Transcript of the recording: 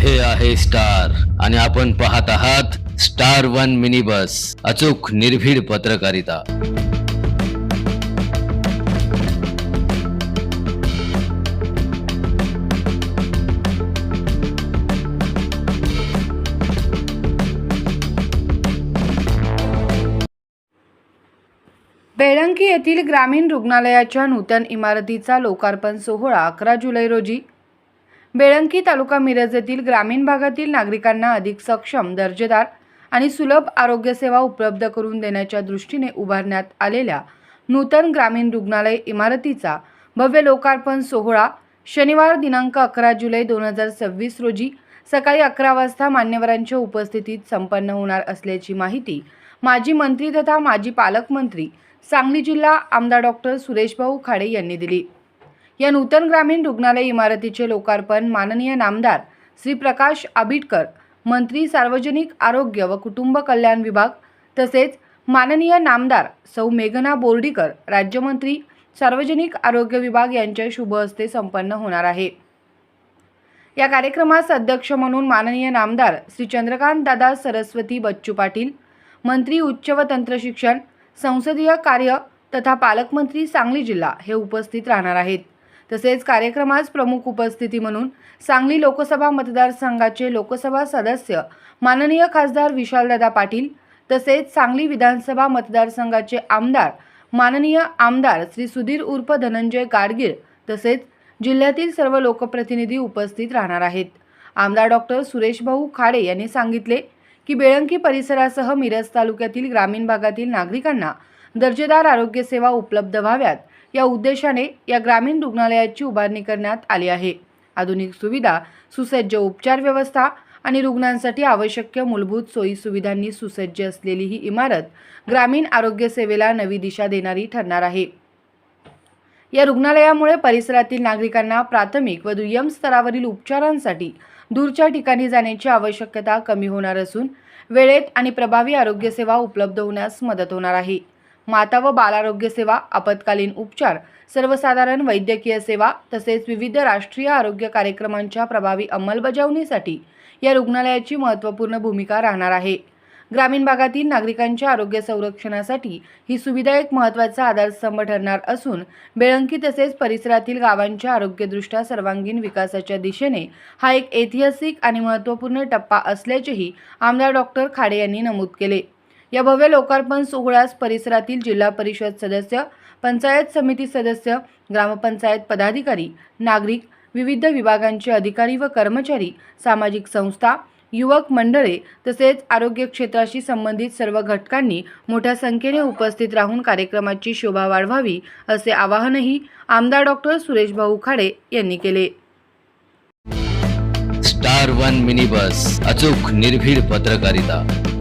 हे आहे स्टार आणि आपण पाहत आहात स्टार वन मिनी बस, अचूक निर्भीड पत्रकारिता। बेळंकी येथील ग्रामीण रुग्णालयाच्या नूतन इमारतीचा लोकार्पण सोहळा 11 जुलै रोजी बेळंकी तालुका मिरज येथील ग्रामीण भागातील नागरिकांना अधिक सक्षम, दर्जेदार आणि सुलभ आरोग्य सेवा उपलब्ध करून देण्याच्या दृष्टीने उभारण्यात आलेल्या नूतन ग्रामीण रुग्णालय इमारतीचा भव्य लोकार्पण सोहळा शनिवार दिनांक 11 जुलै 2026 रोजी सकाळी 11 वाजता मान्यवरांच्या उपस्थितीत संपन्न होणार असल्याची माहिती माजी मंत्री तथा माजी पालकमंत्री सांगली जिल्हा आमदार डॉक्टर सुरेशभाऊ खाडे यांनी दिली। या नूतन ग्रामीण रुग्णालय इमारतीचे लोकार्पण माननीय नामदार श्री प्रकाश आबिटकर, मंत्री सार्वजनिक आरोग्य व कुटुंब कल्याण विभाग, तसेच माननीय नामदार सौ मेघना बोर्डीकर, राज्यमंत्री सार्वजनिक आरोग्य विभाग यांच्या शुभ हस्ते संपन्न होणार आहे। या कार्यक्रमास अध्यक्ष म्हणून माननीय नामदार श्री चंद्रकांत दादा सरस्वती बच्चू पाटील, मंत्री उच्च व तंत्र शिक्षण, संसदीय कार्य तथा पालकमंत्री सांगली जिल्हा हे उपस्थित राहणार आहेत। तसेच कार्यक्रमास प्रमुख उपस्थिती म्हणून सांगली लोकसभा मतदारसंघाचे लोकसभा सदस्य माननीय खासदार विशालदादा पाटील, तसेच सांगली विधानसभा मतदारसंघाचे आमदार माननीय आमदार श्री सुधीर उर्फ धनंजय गाडगीळ, तसेच जिल्ह्यातील सर्व लोकप्रतिनिधी उपस्थित राहणार आहेत। आमदार डॉक्टर सुरेशभाऊ खाडे यांनी सांगितले की बेळंकी परिसरासह मिरज तालुक्यातील ग्रामीण भागातील नागरिकांना दर्जेदार आरोग्य सेवा उपलब्ध व्हाव्यात या उद्देशाने या ग्रामीण रुग्णालयाची उभारणी करण्यात आली आहे। आधुनिक सुविधा, सुसज्ज उपचार व्यवस्था आणि रुग्णांसाठी आवश्यक मूलभूत सोयी सुविधांनी सुसज्ज असलेली ही इमारत ग्रामीण आरोग्य सेवेला नवी दिशा देणारी ठरणार आहे। या रुग्णालयामुळे परिसरातील नागरिकांना प्राथमिक व दुय्यम स्तरावरील उपचारांसाठी दूरच्या ठिकाणी जाण्याची आवश्यकता कमी होणार असून वेळेत आणि प्रभावी आरोग्य सेवा उपलब्ध होण्यास मदत होणार आहे। माता व बाल आरोग्य सेवा, आपत्कालीन उपचार, सर्वसाधारण वैद्यकीय सेवा तसेच विविध राष्ट्रीय आरोग्य कार्यक्रमांच्या प्रभावी अंमलबजावणीसाठी या रुग्णालयाची महत्त्वपूर्ण भूमिका राहणार आहे। ग्रामीण भागातील नागरिकांच्या आरोग्य संरक्षणासाठी ही सुविधा एक महत्त्वाचा आधारस्तंभ ठरणार असून बेळंकी तसेच परिसरातील गावांच्या आरोग्यदृष्ट्या सर्वांगीण विकासाच्या दिशेने हा एक ऐतिहासिक आणि महत्त्वपूर्ण टप्पा असल्याचेही आमदार डॉक्टर खाडे यांनी नमूद केले। या भव्य लोकार्पण सोहळ्यास परिसरातील जिल्हा परिषद सदस्य, पंचायत समिती सदस्य, ग्रामपंचायत पदाधिकारी, नागरिक, विविध विभागांचे अधिकारी व कर्मचारी, सामाजिक संस्था, युवक मंडळे तसेच आरोग्य क्षेत्राशी संबंधित सर्व घटकांनी मोठ्या संख्येने उपस्थित राहून कार्यक्रमाची शोभा वाढवावी असे आवाहनही आमदार डॉक्टर सुरेशभाऊ खाडे यांनी केले। स्टार वन मिनी बस, अचूक निर्भीड पत्रकारिता।